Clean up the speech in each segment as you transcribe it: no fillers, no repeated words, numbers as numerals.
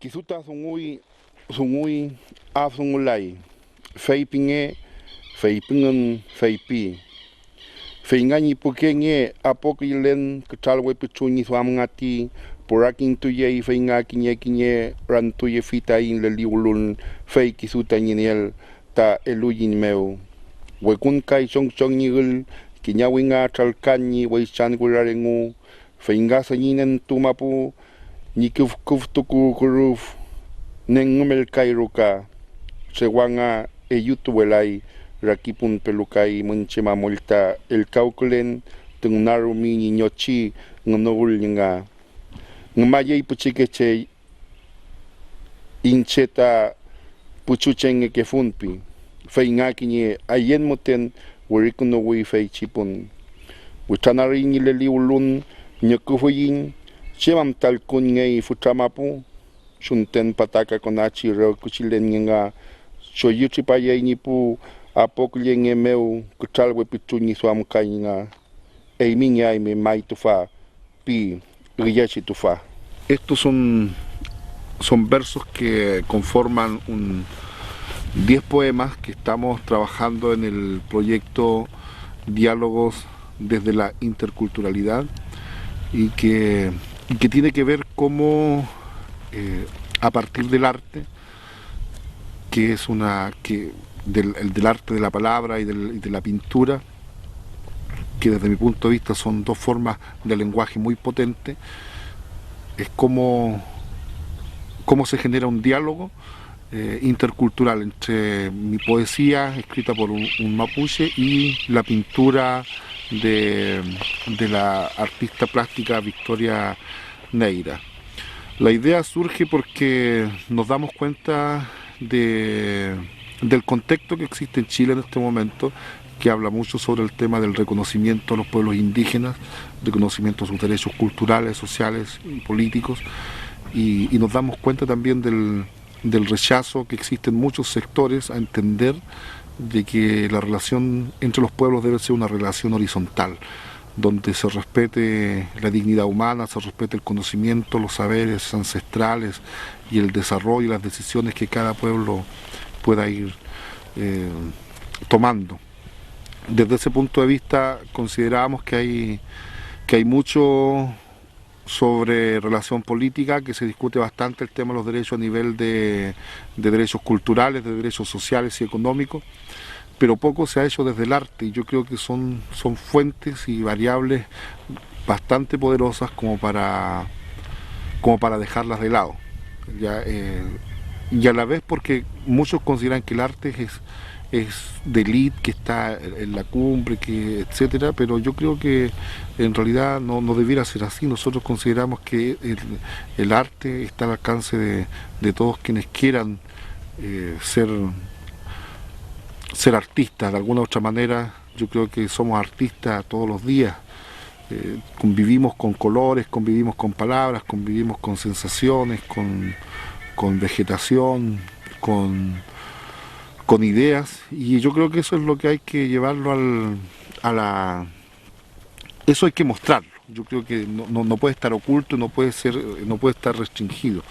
Kisuta sungui afungulai feipinge feipingen feipi feingani pukenge apokilen ketalwe pichuni swamngati poraking tuye feinga kinye rantuye fitain le liulun fei kisuta nyiniel ta eluyin meu wekun kai chong nyigul kinyawinga talkanyi weichan gularengu feinga sanyinen tumapu nikuf tuku kuruf nengumel kairuka sewanga eyutuelai rakipun pelukai munchema multa el cauculen tungnarumi niñochi ngonogul nga ngmaye puchikeche incheta puchuchenge ke funpi feinga kinye ayen moten werikunowi feichipun uchanari ni leli ulun nyokufuyin chemam talkun ngei futamapu shunten pataka konachi ro kuchilen nga choyuchi paye nipu apoklenge meu kutalwe pituni swam kainga eiminya me mai tufa pi riyachi tufa. Estos son versos que conforman 10 poemas que estamos trabajando en el proyecto Diálogos desde la Interculturalidad y que tiene que ver cómo a partir del arte, que es del arte de la palabra y de la pintura, que desde mi punto de vista son dos formas de lenguaje muy potentes, es cómo se genera un diálogo intercultural entre mi poesía escrita por un mapuche y la pintura de la artista plástica Victoria Neira. La idea surge porque nos damos cuenta del contexto que existe en Chile en este momento, que habla mucho sobre el tema del reconocimiento a los pueblos indígenas, reconocimiento a sus derechos culturales, sociales y políticos, y nos damos cuenta también del rechazo que existe en muchos sectores a entender de que la relación entre los pueblos debe ser una relación horizontal, donde se respete la dignidad humana, se respete el conocimiento, los saberes ancestrales y el desarrollo y las decisiones que cada pueblo pueda ir tomando. Desde ese punto de vista consideramos que hay mucho sobre relación política, que se discute bastante el tema de los derechos a nivel de derechos culturales, de derechos sociales y económicos, pero poco se ha hecho desde el arte, y yo creo que son fuentes y variables bastante poderosas como para dejarlas de lado. Y a la vez porque muchos consideran que el arte es de élite, que está en la cumbre, etcétera, pero yo creo que en realidad no debiera ser así. Nosotros consideramos que el arte está al alcance de todos quienes quieran ser artistas. De alguna u otra manera, yo creo que somos artistas todos los días. Convivimos con colores, convivimos con palabras, convivimos con sensaciones, con vegetación, con ideas, y yo creo que eso es lo que hay que llevarlo eso hay que mostrarlo. Yo creo que no puede estar oculto, no puede estar restringido,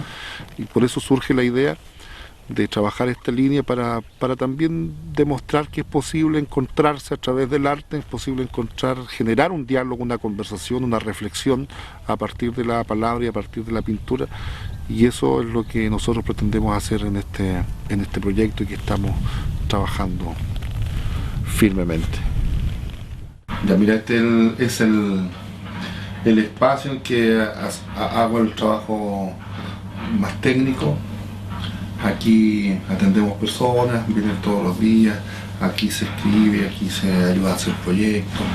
y por eso surge la idea de trabajar esta línea para también demostrar que es posible encontrarse a través del arte, es posible generar un diálogo, una conversación, una reflexión a partir de la palabra y a partir de la pintura, y eso es lo que nosotros pretendemos hacer en este proyecto y que estamos trabajando firmemente. Ya mira, este es el espacio en que hago el trabajo más técnico. Aquí atendemos personas, vienen todos los días, aquí se escribe, aquí se ayuda a hacer proyectos.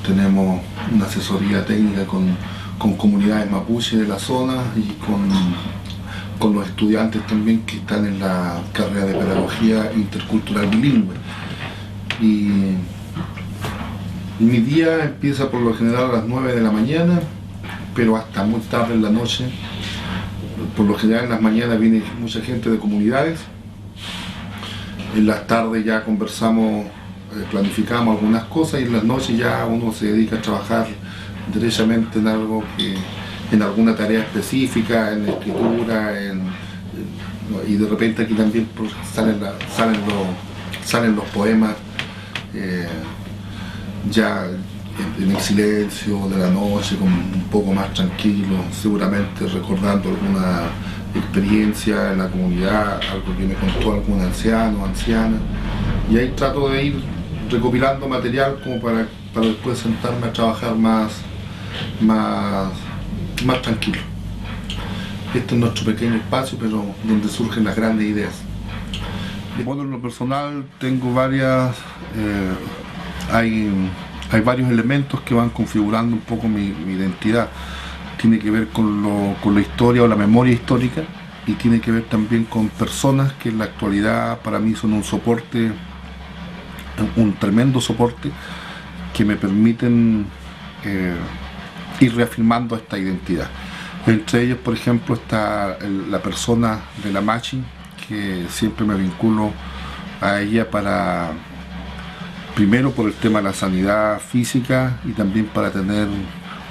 Tenemos una asesoría técnica con comunidades mapuche de la zona y con los estudiantes también que están en la carrera de pedagogía intercultural bilingüe. Y mi día empieza por lo general a las 9 de la mañana, pero hasta muy tarde en la noche. Por lo general en las mañanas viene mucha gente de comunidades, en las tardes ya conversamos, planificamos algunas cosas, y en las noches ya uno se dedica a trabajar derechamente en algo en alguna tarea específica, en escritura, y de repente aquí también pues, salen los poemas ya en el silencio de la noche, como un poco más tranquilo, seguramente recordando alguna experiencia en la comunidad, algo que me contó algún anciano o anciana, y ahí trato de ir recopilando material como para después sentarme a trabajar más tranquilo. Este es nuestro pequeño espacio, pero donde surgen las grandes ideas. Bueno, en lo personal tengo varias, hay varios elementos que van configurando un poco mi identidad. Tiene que ver con la historia o la memoria histórica, y tiene que ver también con personas que en la actualidad para mí son un soporte, un tremendo soporte, que me permiten ir reafirmando esta identidad. Entre ellos, por ejemplo, está la persona de la Machi, que siempre me vinculo a ella primero por el tema de la sanidad física, y también para tener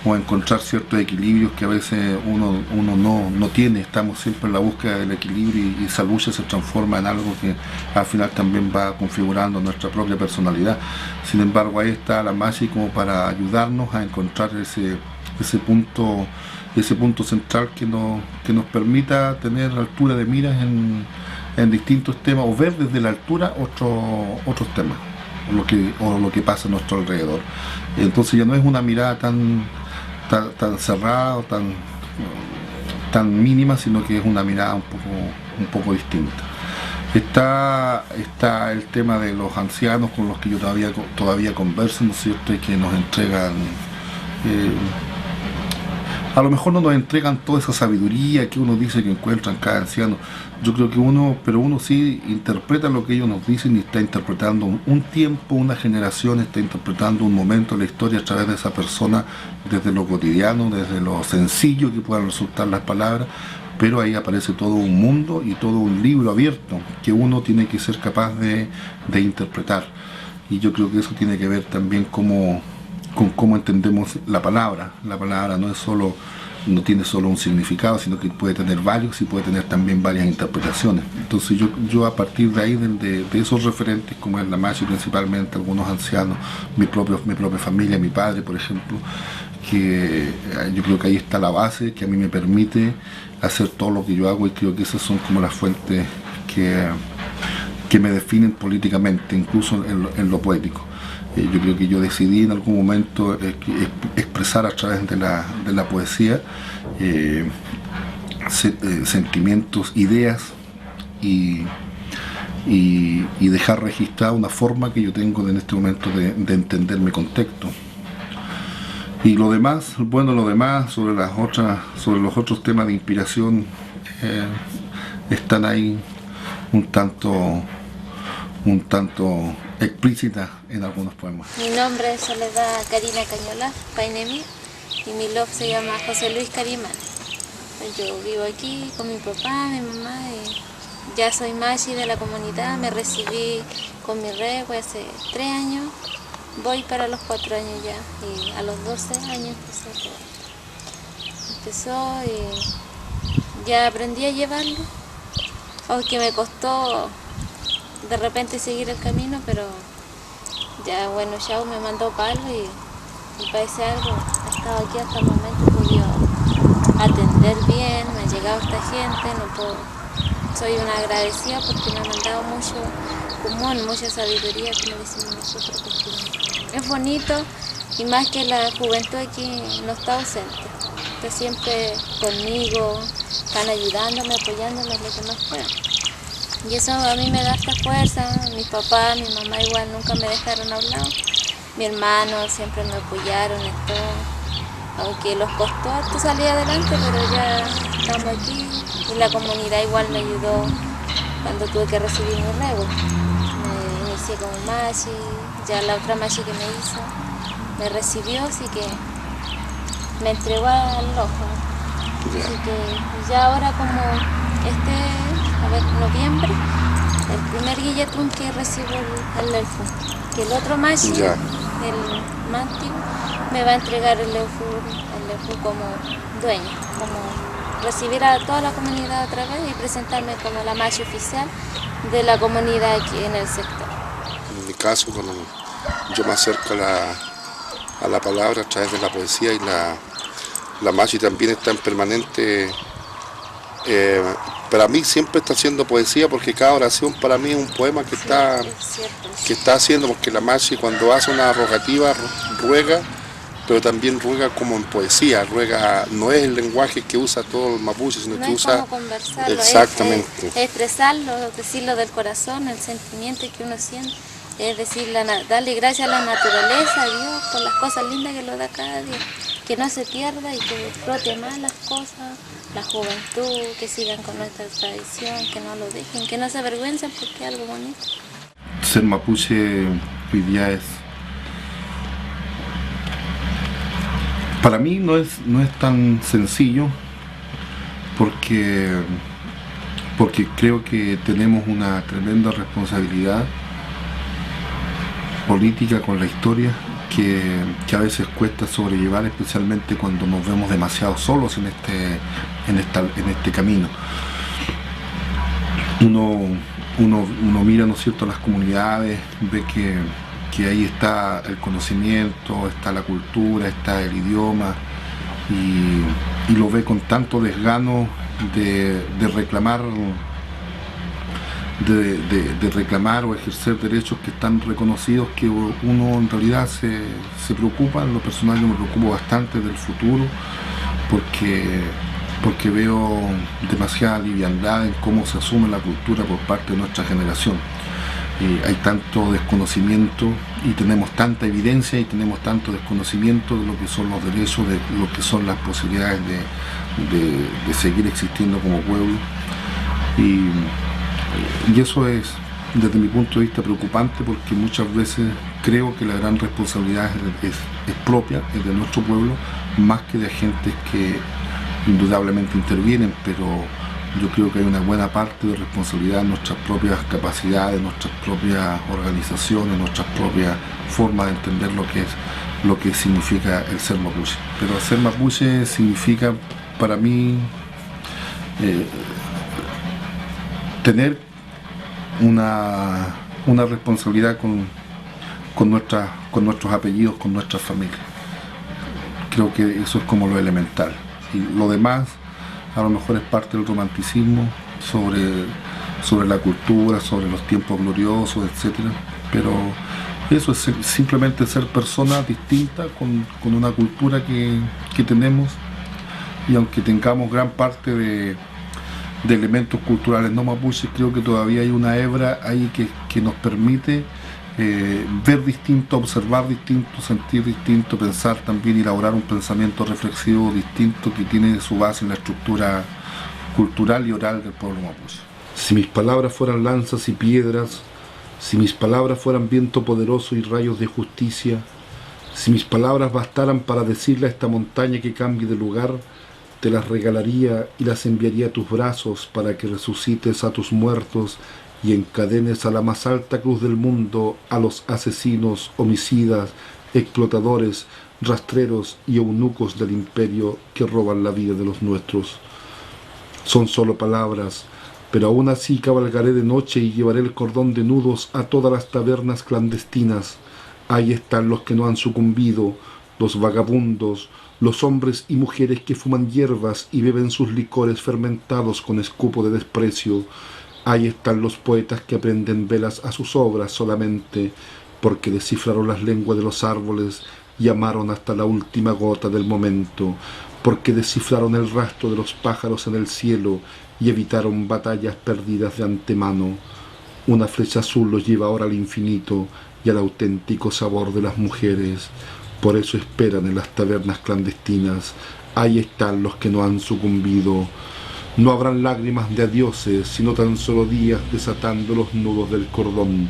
o encontrar ciertos equilibrios que a veces uno no tiene. Estamos siempre en la búsqueda del equilibrio, y esa lucha se transforma en algo que al final también va configurando nuestra propia personalidad. Sin embargo, ahí está la Machi como para ayudarnos a encontrar ese punto central que nos permita tener altura de miras en distintos temas, o ver desde la altura otros temas, o lo que pasa a nuestro alrededor. Entonces ya no es una mirada tan cerrada o tan mínima, sino que es una mirada un poco distinta. Está el tema de los ancianos con los que yo todavía converso, ¿no es cierto?, y que nos entregan, a lo mejor no nos entregan toda esa sabiduría que uno dice que encuentra en cada anciano. Yo creo que uno sí interpreta lo que ellos nos dicen, y está interpretando un tiempo, una generación, está interpretando un momento de la historia a través de esa persona, desde lo cotidiano, desde lo sencillo que puedan resultar las palabras, pero ahí aparece todo un mundo y todo un libro abierto que uno tiene que ser capaz de interpretar. Y yo creo que eso tiene que ver también con cómo entendemos la palabra. La palabra no tiene solo un significado, sino que puede tener varios, y puede tener también varias interpretaciones. Entonces yo a partir de ahí, de esos referentes, como es la Machi principalmente, algunos ancianos, mi propia familia, mi padre, por ejemplo, que yo creo que ahí está la base que a mí me permite hacer todo lo que yo hago, y creo que esas son como las fuentes que me definen políticamente, incluso en lo poético. Yo creo que yo decidí en algún momento expresar a través de la poesía sentimientos, ideas, y dejar registrada una forma que yo tengo en este momento de entender mi contexto. Y lo demás sobre los otros temas de inspiración, están ahí un tanto explícitas en algunos poemas. Mi nombre es Soledad Karina Cañola Painemi, y mi love se llama José Luis Carimán. Yo vivo aquí con mi papá, mi mamá, y ya soy Machi de la comunidad. Me recibí con mi regua hace 3 años, voy para los 4 años ya, y a los 12 años empezó y ya aprendí a llevarlo, aunque me costó de repente seguir el camino, pero ya bueno, Shao me mandó para algo, y para ese algo he estado aquí hasta el momento, he podido atender bien, me ha llegado esta gente, soy una agradecida porque me han mandado mucho pulmón, mucha sabiduría, como decimos nosotros, porque es bonito, y más que la juventud aquí no está ausente, está siempre conmigo, están ayudándome, apoyándome lo que más puedan. Y eso a mí me da esta fuerza. Mi papá, mi mamá igual nunca me dejaron a un lado. Mi hermano siempre me apoyaron en todo. Aunque los costó harto salir adelante, pero ya estamos aquí. Y la comunidad igual me ayudó cuando tuve que recibir mi rego. Me inicié como Machi, ya la otra Machi que me hizo me recibió, así que me entregó al ojo. Así que ya ahora como noviembre, el primer guilletún que recibo el Elfur, que el otro Machi, el Mantiu, me va a entregar el Elfur fui como dueña, como recibir a toda la comunidad otra vez y presentarme como la machi oficial de la comunidad aquí en el sector. En mi caso, cuando yo me acerco a la palabra a través de la poesía y la machi también está en permanente. Para mí siempre está haciendo poesía porque cada oración para mí es un poema que, Sí, está, es cierto. que está haciendo, porque la machi cuando hace una rogativa ruega, pero también ruega como en poesía, ruega, no es el lenguaje que usa todo el mapuche, sino No que es usa como conversarlo, exactamente. es expresarlo, decirlo del corazón, el sentimiento que uno siente. Es decir, darle gracias a la naturaleza, a Dios, por las cosas lindas que lo da cada día. Que no se pierda y que brote más las cosas, la juventud, que sigan con nuestra tradición, que no lo dejen, que no se avergüencen porque es algo bonito. Ser mapuche hoy día es... Para mí no es tan sencillo porque creo que tenemos una tremenda responsabilidad política con la historia que a veces cuesta sobrellevar, especialmente cuando nos vemos demasiado solos en este camino. Uno mira, ¿no es cierto?, las comunidades, ve que ahí está el conocimiento, está la cultura, está el idioma y lo ve con tanto desgano de reclamar o ejercer derechos que están reconocidos, que uno en realidad se preocupa. En lo personal yo me preocupo bastante del futuro porque veo demasiada liviandad en cómo se asume la cultura por parte de nuestra generación. Hay tanto desconocimiento y tenemos tanta evidencia y tenemos tanto desconocimiento de lo que son los derechos, de lo que son las posibilidades de seguir existiendo como pueblo. Y eso es, desde mi punto de vista, preocupante porque muchas veces creo que la gran responsabilidad es propia, es de nuestro pueblo, más que de agentes que indudablemente intervienen, pero yo creo que hay una buena parte de responsabilidad en nuestras propias capacidades, nuestras propias organizaciones, nuestras propias formas de entender lo que significa el ser mapuche. Pero ser mapuche significa para mí tener una responsabilidad con nuestros apellidos, con nuestras familias. Creo que eso es como lo elemental. Y lo demás a lo mejor es parte del romanticismo sobre la cultura, sobre los tiempos gloriosos, etc. Pero eso es simplemente ser personas distintas con una cultura que tenemos, y aunque tengamos gran parte de elementos culturales no mapuches, creo que todavía hay una hebra ahí que nos permite ver distinto, observar distinto, sentir distinto, pensar también y elaborar un pensamiento reflexivo distinto que tiene su base en la estructura cultural y oral del pueblo mapuche. Si mis palabras fueran lanzas y piedras, si mis palabras fueran viento poderoso y rayos de justicia, si mis palabras bastaran para decirle a esta montaña que cambie de lugar, te las regalaría y las enviaría a tus brazos para que resucites a tus muertos y encadenes a la más alta cruz del mundo a los asesinos, homicidas, explotadores, rastreros y eunucos del imperio que roban la vida de los nuestros. Son solo palabras, pero aún así cabalgaré de noche y llevaré el cordón de nudos a todas las tabernas clandestinas. Ahí están los que no han sucumbido, los vagabundos, los hombres y mujeres que fuman hierbas y beben sus licores fermentados con escupo de desprecio. Ahí están los poetas que aprenden velas a sus obras solamente porque descifraron las lenguas de los árboles y amaron hasta la última gota del momento, porque descifraron el rastro de los pájaros en el cielo y evitaron batallas perdidas de antemano. Una flecha azul los lleva ahora al infinito y al auténtico sabor de las mujeres. Por eso esperan en las tabernas clandestinas. Ahí están los que no han sucumbido. No habrán lágrimas de adioses, sino tan solo días desatando los nudos del cordón.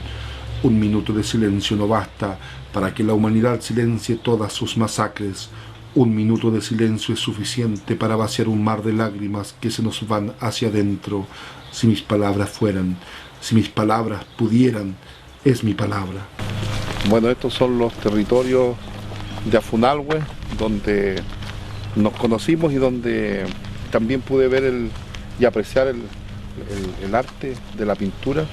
Un minuto de silencio no basta para que la humanidad silencie todas sus masacres. Un minuto de silencio es suficiente para vaciar un mar de lágrimas que se nos van hacia adentro. Si mis palabras fueran, si mis palabras pudieran, es mi palabra. Bueno, estos son los territorios de Afunalhue, donde nos conocimos y donde también pude ver y apreciar el arte de la pintura,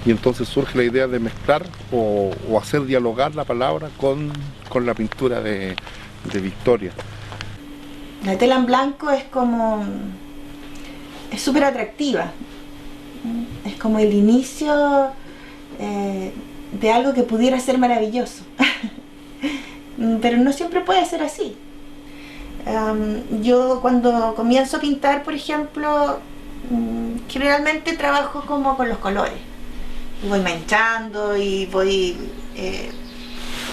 y entonces surge la idea de mezclar o hacer dialogar la palabra con la pintura de Victoria. La tela en blanco es súper atractiva, es como el inicio de algo que pudiera ser maravilloso, pero no siempre puede ser así. Yo cuando comienzo a pintar, por ejemplo, generalmente trabajo como con los colores. Voy manchando y voy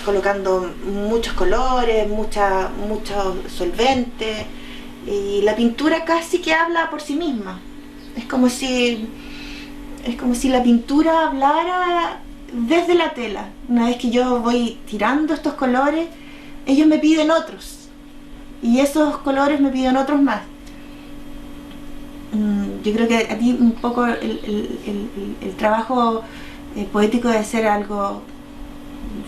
colocando muchos colores, mucho solvente, y la pintura casi que habla por sí misma. Es como si la pintura hablara desde la tela. Una vez que yo voy tirando estos colores, ellos me piden otros, y esos colores me piden otros más. Yo creo que a ti un poco el trabajo poético debe ser algo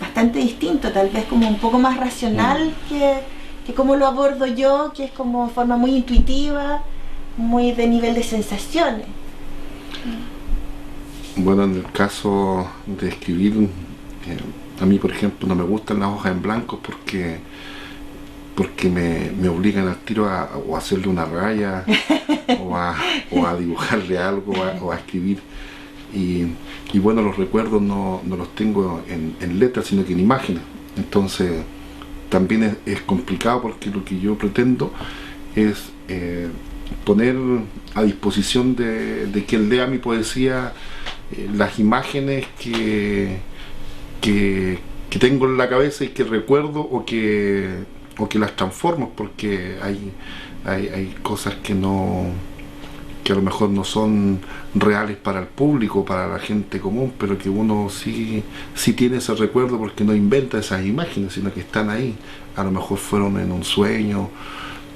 bastante distinto, tal vez como un poco más racional que como lo abordo yo, que es como forma muy intuitiva, muy de nivel de sensaciones. Bueno, en el caso de escribir, a mí por ejemplo no me gustan las hojas en blanco porque me obligan al tiro a hacerle una raya o a dibujarle algo o a escribir. Y bueno, los recuerdos no los tengo en letras, sino que en imágenes. Entonces también es complicado, porque lo que yo pretendo es poner a disposición de quien lea mi poesía las imágenes que tengo en la cabeza y que recuerdo o que las transformo, porque hay cosas que a lo mejor no son reales para el público, para la gente común, pero que uno sí tiene ese recuerdo, porque no inventa esas imágenes, sino que están ahí. A lo mejor fueron en un sueño,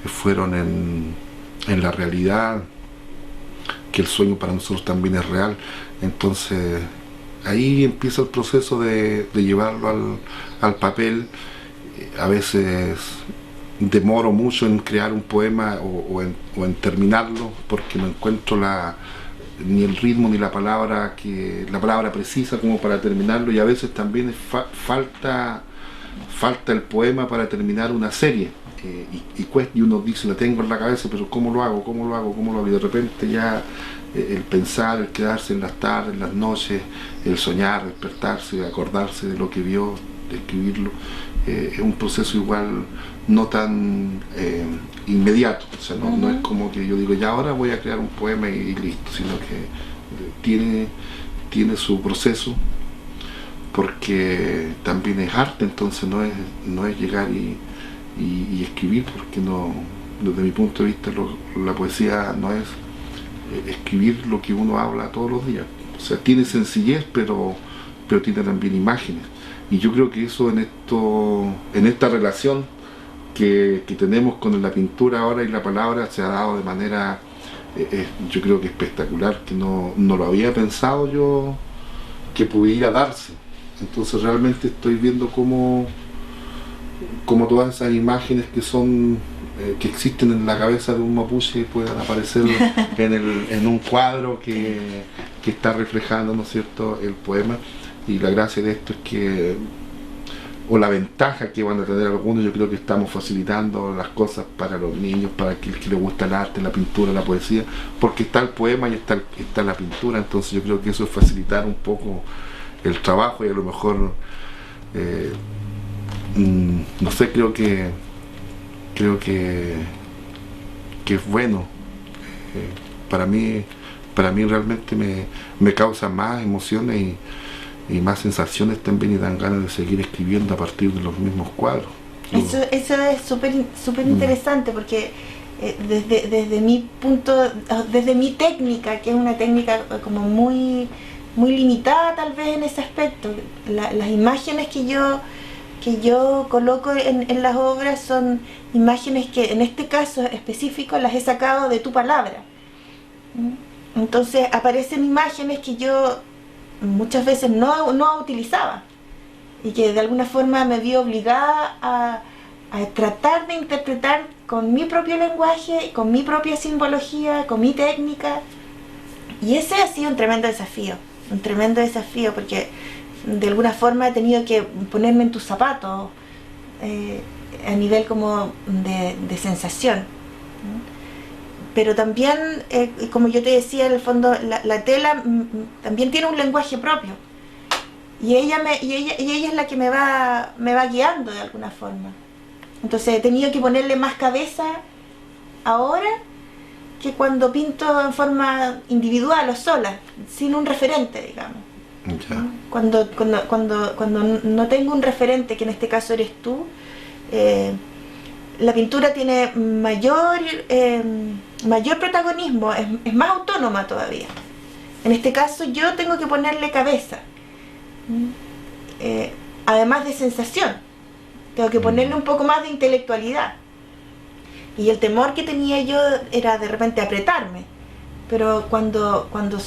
fueron en la realidad, que el sueño para nosotros también es real. Entonces ahí empieza el proceso de llevarlo al papel. A veces demoro mucho en crear un poema o en terminarlo, porque no encuentro ni el ritmo ni la palabra precisa como para terminarlo, y a veces también falta el poema para terminar una serie, y uno dice, la tengo en la cabeza, pero ¿cómo lo hago? Y de repente ya el pensar, el quedarse en las tardes, en las noches, el soñar, despertarse, acordarse de lo que vio, de escribirlo, es un proceso igual no tan inmediato. O sea, no es como que yo digo, ya ahora voy a crear un poema y listo, sino que tiene su proceso, porque también es arte. Entonces no es llegar y escribir, porque no, desde mi punto de vista la poesía no es escribir lo que uno habla todos los días. O sea, tiene sencillez, pero tiene también imágenes. Y yo creo que eso en esta relación que tenemos con la pintura ahora y la palabra se ha dado de manera, yo creo que espectacular, que no lo había pensado yo que pudiera darse. Entonces realmente estoy viendo cómo todas esas imágenes que existen en la cabeza de un mapuche puedan aparecer en un cuadro que está reflejando, ¿no es cierto?, el poema. Y la gracia de esto es que, o la ventaja que van a tener algunos, yo creo que estamos facilitando las cosas para los niños, para aquel que le gusta el arte, la pintura, la poesía, porque está el poema y está la pintura. Entonces yo creo que eso es facilitar un poco el trabajo, y a lo mejor no sé, creo que es bueno. Para mí realmente me causa más emociones y más sensaciones también, y dan ganas de seguir escribiendo a partir de los mismos cuadros. Eso es súper interesante, porque desde mi técnica, que es una técnica como muy limitada tal vez en ese aspecto, las imágenes que yo coloco en las obras son imágenes que en este caso específico las he sacado de tu palabra. Entonces aparecen imágenes que yo muchas veces no utilizaba, y que de alguna forma me vi obligada a tratar de interpretar con mi propio lenguaje, con mi propia simbología, con mi técnica. Y ese ha sido un tremendo desafío porque de alguna forma he tenido que ponerme en tus zapatos a nivel como de sensación. Pero también, como yo te decía, en el fondo la tela también tiene un lenguaje propio. Y ella es la que me va guiando de alguna forma. Entonces he tenido que ponerle más cabeza ahora que cuando pinto en forma individual o sola, sin un referente, digamos. Ya. Cuando no tengo un referente, que en este caso eres tú, la pintura tiene mayor protagonismo, es más autónoma todavía. En este caso yo tengo que ponerle cabeza, además de sensación, tengo que ponerle un poco más de intelectualidad. Y el temor que tenía yo era de repente apretarme, pero cuando lo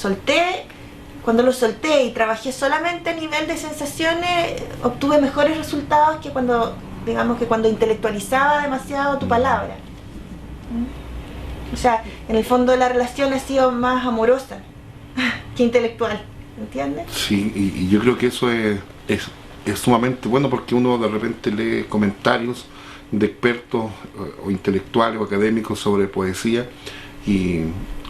solté y trabajé solamente a nivel de sensaciones, obtuve mejores resultados que cuando intelectualizaba demasiado tu palabra. O sea, en el fondo la relación ha sido más amorosa que intelectual, ¿entiendes? Sí, y yo creo que eso es sumamente bueno, porque uno de repente lee comentarios de expertos o intelectuales o académicos sobre poesía y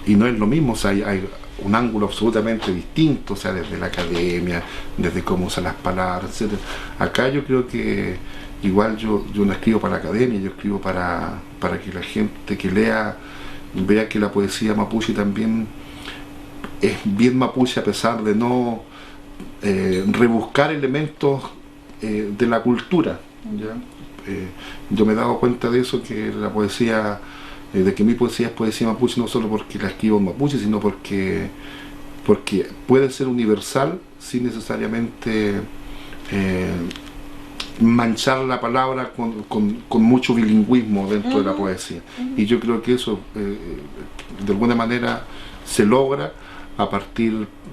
no es lo mismo. O sea, hay un ángulo absolutamente distinto, o sea, desde la academia, desde cómo usan las palabras, etc. Acá yo creo que igual yo no escribo para la academia, yo escribo para que la gente que lea vea que la poesía mapuche también es bien mapuche, a pesar de no rebuscar elementos de la cultura, ¿ya? Yo me he dado cuenta de eso, que la poesía, de que mi poesía es poesía mapuche, no solo porque la escribo en mapuche, sino porque puede ser universal sin necesariamente manchar la palabra con mucho bilingüismo dentro de la poesía. Y yo creo que eso de alguna manera se logra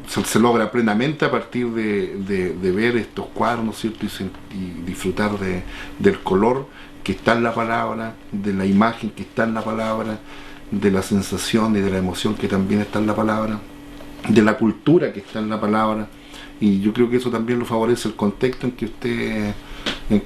se logra plenamente a partir de ver estos cuadros, ¿no es cierto? Y disfrutar del color que está en la palabra, de la imagen que está en la palabra, de la sensación y de la emoción que también está en la palabra, de la cultura que está en la palabra. Y yo creo que eso también lo favorece el contexto en que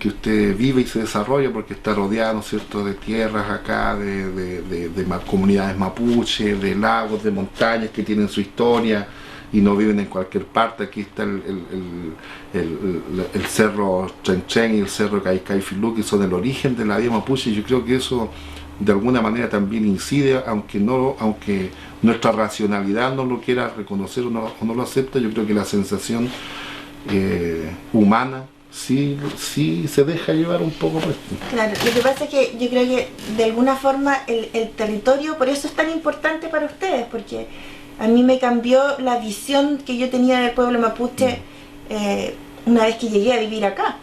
usted vive y se desarrolla, porque está rodeado, ¿no es cierto?, de tierras acá, de comunidades mapuche, de lagos, de montañas que tienen su historia y no viven en cualquier parte. Aquí está el cerro Chenchen y el cerro Caicay-Filú, que son el origen de la vida mapuche, y yo creo que eso de alguna manera también incide, aunque nuestra racionalidad no lo quiera reconocer o no lo acepta. Yo creo que la sensación humana sí se deja llevar un poco por esto. Claro, lo que pasa es que yo creo que de alguna forma el territorio, por eso es tan importante para ustedes, porque a mí me cambió la visión que yo tenía del pueblo mapuche una vez que llegué a vivir acá.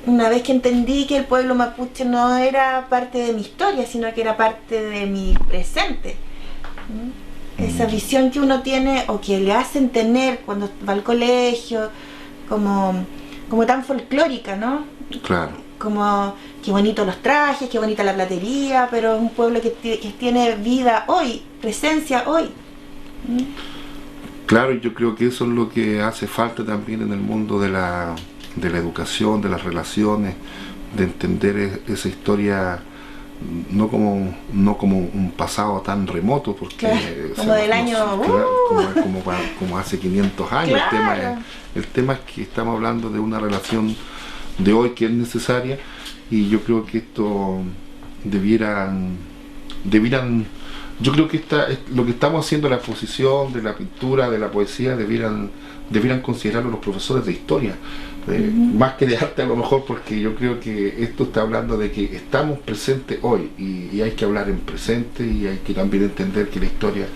Una vez que entendí que el pueblo mapuche no era parte de mi historia, sino que era parte de mi presente. Esa visión que uno tiene, o que le hacen tener cuando va al colegio, como tan folclórica, ¿no? Claro. Como qué bonitos los trajes, qué bonita la platería, pero es un pueblo que tiene vida hoy, presencia hoy. Claro, yo creo que eso es lo que hace falta también en el mundo de la educación, de las relaciones, de entender esa historia no como un pasado tan remoto, porque claro, como del año como hace 500 años. Claro. El tema es que estamos hablando de una relación de hoy que es necesaria, y yo creo que esto debieran yo creo que lo que estamos haciendo, la exposición de la pintura, de la poesía, debieran considerarlo los profesores de historia, más que de arte a lo mejor, porque yo creo que esto está hablando de que estamos presentes hoy, y hay que hablar en presente, y hay que también entender que la historia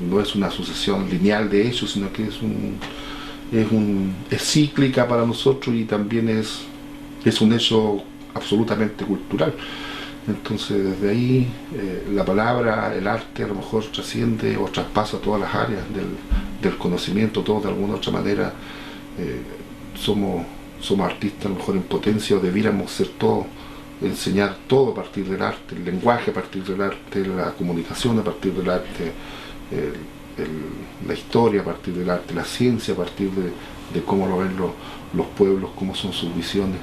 no es una sucesión lineal de hechos, sino que es cíclica para nosotros, y también es un hecho absolutamente cultural. Entonces desde ahí la palabra, el arte a lo mejor trasciende o traspasa todas las áreas del conocimiento. Todos de alguna u otra manera somos artistas a lo mejor en potencia, o debiéramos ser todos enseñar todo a partir del arte, el lenguaje a partir del arte, la comunicación a partir del arte, la historia a partir del arte, la ciencia a partir de cómo lo ven los pueblos, cómo son sus visiones.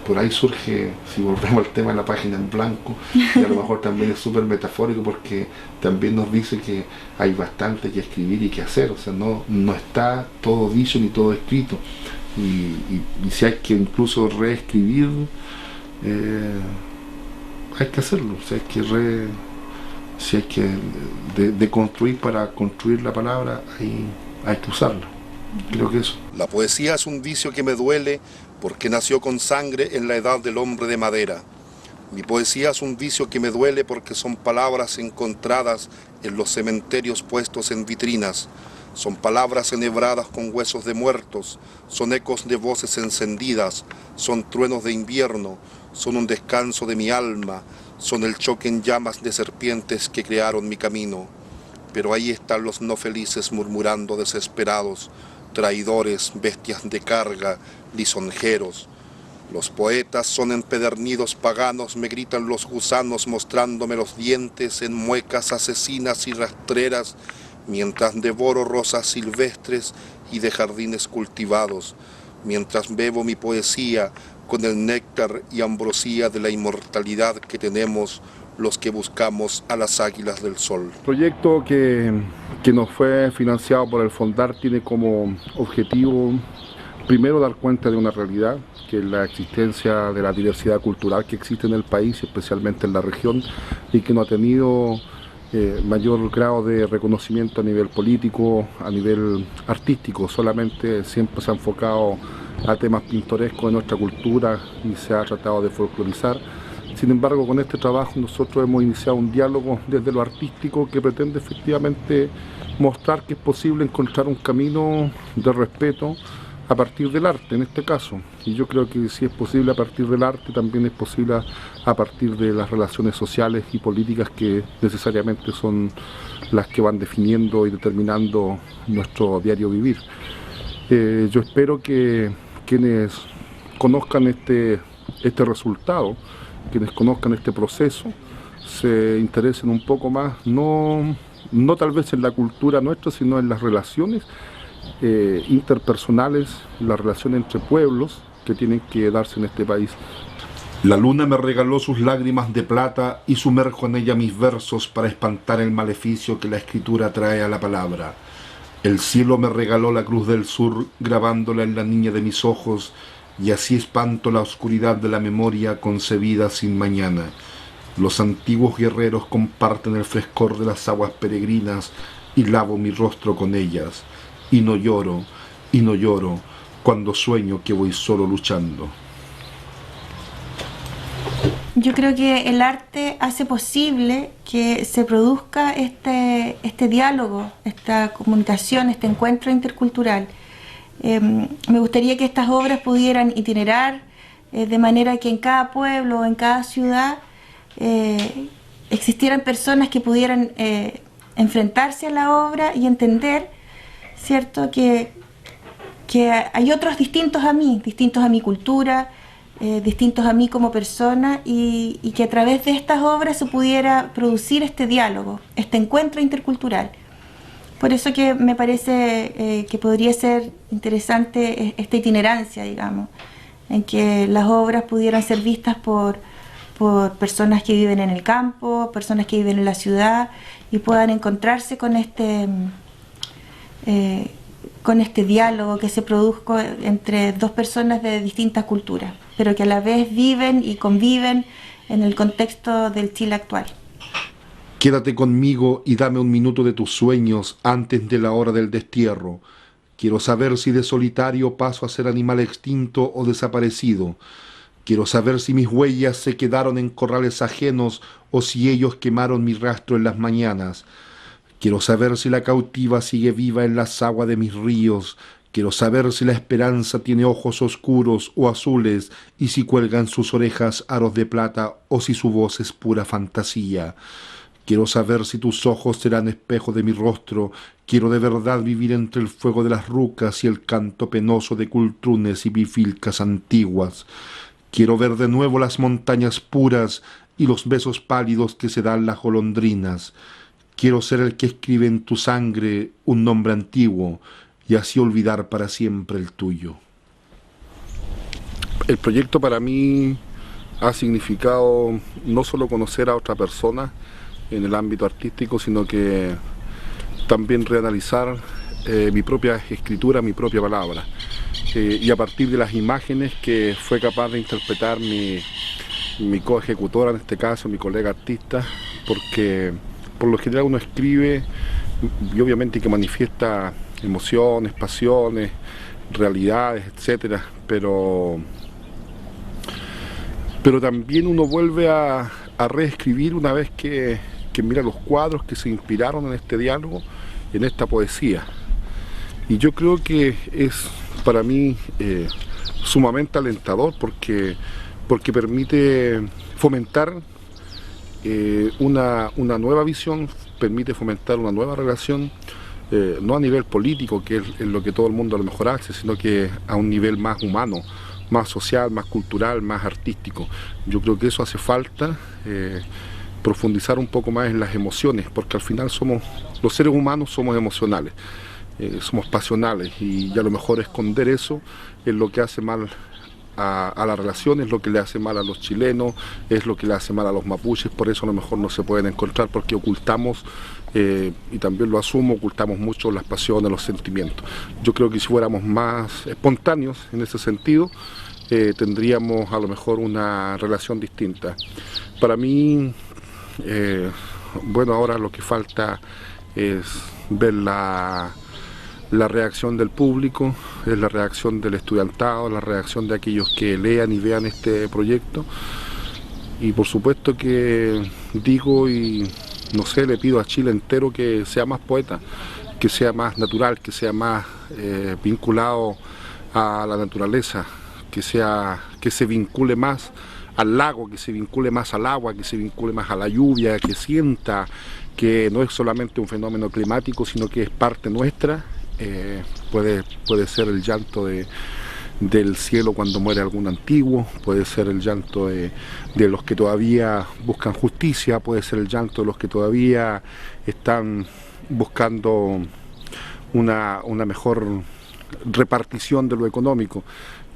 Por ahí surge, si volvemos al tema de la página en blanco, y a lo mejor también es súper metafórico porque también nos dice que hay bastante que escribir y que hacer, o sea, no está todo dicho ni todo escrito, y si hay que incluso reescribir, hay que hacerlo, o sea, si hay que deconstruir para construir la palabra, hay que usarla. Creo que eso. La poesía es un vicio que me duele porque nació con sangre en la edad del hombre de madera. Mi poesía es un vicio que me duele porque son palabras encontradas en los cementerios puestos en vitrinas. Son palabras enhebradas con huesos de muertos, son ecos de voces encendidas, son truenos de invierno, son un descanso de mi alma, son el choque en llamas de serpientes que crearon mi camino. Pero ahí están los no felices murmurando desesperados, traidores, bestias de carga, lisonjeros. Los poetas son empedernidos paganos, me gritan los gusanos mostrándome los dientes en muecas asesinas y rastreras, mientras devoro rosas silvestres y de jardines cultivados, mientras bebo mi poesía con el néctar y ambrosía de la inmortalidad que tenemos los que buscamos a las águilas del sol. El proyecto que nos fue financiado por el Fondar tiene como objetivo primero dar cuenta de una realidad, que es la existencia de la diversidad cultural que existe en el país, especialmente en la región, y que no ha tenido mayor grado de reconocimiento a nivel político, a nivel artístico, solamente siempre se ha enfocado a temas pintorescos de nuestra cultura y se ha tratado de folclorizar. Sin embargo, con este trabajo nosotros hemos iniciado un diálogo desde lo artístico que pretende efectivamente mostrar que es posible encontrar un camino de respeto a partir del arte, en este caso. Y yo creo que si es posible a partir del arte, también es posible a partir de las relaciones sociales y políticas que necesariamente son las que van definiendo y determinando nuestro diario vivir. Yo espero que quienes conozcan este resultado, quienes conozcan este proceso, se interesen un poco más, no tal vez en la cultura nuestra, sino en las relaciones interpersonales, las relaciones entre pueblos que tienen que darse en este país. La luna me regaló sus lágrimas de plata y sumerjo en ella mis versos para espantar el maleficio que la escritura trae a la palabra. El cielo me regaló la cruz del sur grabándola en la niña de mis ojos y así espanto la oscuridad de la memoria concebida sin mañana. Los antiguos guerreros comparten el frescor de las aguas peregrinas y lavo mi rostro con ellas. Y no lloro, cuando sueño que voy solo luchando. Yo creo que el arte hace posible que se produzca este diálogo, esta comunicación, este encuentro intercultural. Me gustaría que estas obras pudieran itinerar de manera que en cada pueblo, en cada ciudad, existieran personas que pudieran enfrentarse a la obra y entender, ¿cierto?, que hay otros distintos a mi cultura, distintos a mí como persona, y que a través de estas obras se pudiera producir este diálogo, este encuentro intercultural. Por eso que me parece que podría ser interesante esta itinerancia, digamos, en que las obras pudieran ser vistas por personas que viven en el campo, personas que viven en la ciudad, y puedan encontrarse con este diálogo que se produjo entre dos personas de distintas culturas, pero que a la vez viven y conviven en el contexto del Chile actual. Quédate conmigo y dame un minuto de tus sueños antes de la hora del destierro. Quiero saber si de solitario paso a ser animal extinto o desaparecido. Quiero saber si mis huellas se quedaron en corrales ajenos o si ellos quemaron mi rastro en las mañanas. Quiero saber si la cautiva sigue viva en las aguas de mis ríos. Quiero saber si la esperanza tiene ojos oscuros o azules y si cuelgan sus orejas aros de plata o si su voz es pura fantasía. Quiero saber si tus ojos serán espejo de mi rostro. Quiero de verdad vivir entre el fuego de las rucas y el canto penoso de cultrunes y bifilcas antiguas. Quiero ver de nuevo las montañas puras y los besos pálidos que se dan las golondrinas. Quiero ser el que escribe en tu sangre un nombre antiguo y así olvidar para siempre el tuyo. El proyecto para mí ha significado no solo conocer a otra persona en el ámbito artístico, sino que también reanalizar mi propia escritura, mi propia palabra. Y a partir de las imágenes que fue capaz de interpretar mi coejecutora, en este caso mi colega artista, porque por lo general uno escribe y obviamente que manifiesta emociones, pasiones, realidades, etcétera, pero también uno vuelve a reescribir una vez que mira los cuadros que se inspiraron en este diálogo, en esta poesía. Y yo creo que es para mí sumamente alentador porque permite fomentar una nueva visión, permite fomentar una nueva relación, no a nivel político, que es lo que todo el mundo a lo mejor hace, sino que a un nivel más humano, más social, más cultural, más artístico. Yo creo que eso hace falta, profundizar un poco más en las emociones, porque al final los seres humanos somos emocionales, somos pasionales, y a lo mejor esconder eso es lo que hace mal a la relación, es lo que le hace mal a los chilenos, es lo que le hace mal a los mapuches. Por eso a lo mejor no se pueden encontrar, porque ocultamos, y también lo asumo, ocultamos mucho las pasiones, los sentimientos. Yo creo que si fuéramos más espontáneos en ese sentido, tendríamos a lo mejor una relación distinta. Para mí, bueno, ahora lo que falta es ver la reacción del público, es la reacción del estudiantado, la reacción de aquellos que lean y vean este proyecto. Y por supuesto que digo y no sé, le pido a Chile entero que sea más poeta, que sea más natural, que sea más vinculado a la naturaleza, que se vincule más al lago, que se vincule más al agua, que se vincule más a la lluvia, que sienta que no es solamente un fenómeno climático, sino que es parte nuestra. Puede ser el llanto del cielo cuando muere algún antiguo, puede ser el llanto de los que todavía buscan justicia, puede ser el llanto de los que todavía están buscando una mejor repartición de lo económico.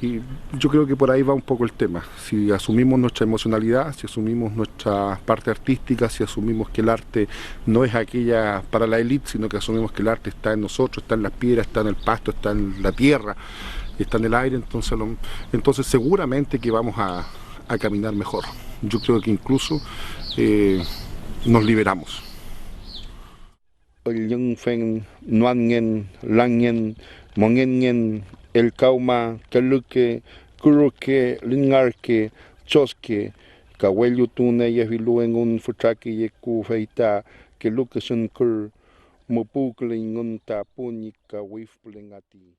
Y yo creo que por ahí va un poco el tema. Si asumimos nuestra emocionalidad, si asumimos nuestra parte artística, si asumimos que el arte no es aquella para la élite, sino que asumimos que el arte está en nosotros, está en las piedras, está en el pasto, está en la tierra, está en el aire, entonces seguramente que vamos a caminar mejor. Yo creo que incluso nos liberamos. El cauma, caluque, curuque, lingarque, chosque, cahuello tune y avilu en un futraque y cufeita, que luque son cur, mopucle en un tapunica, wifpling a ti.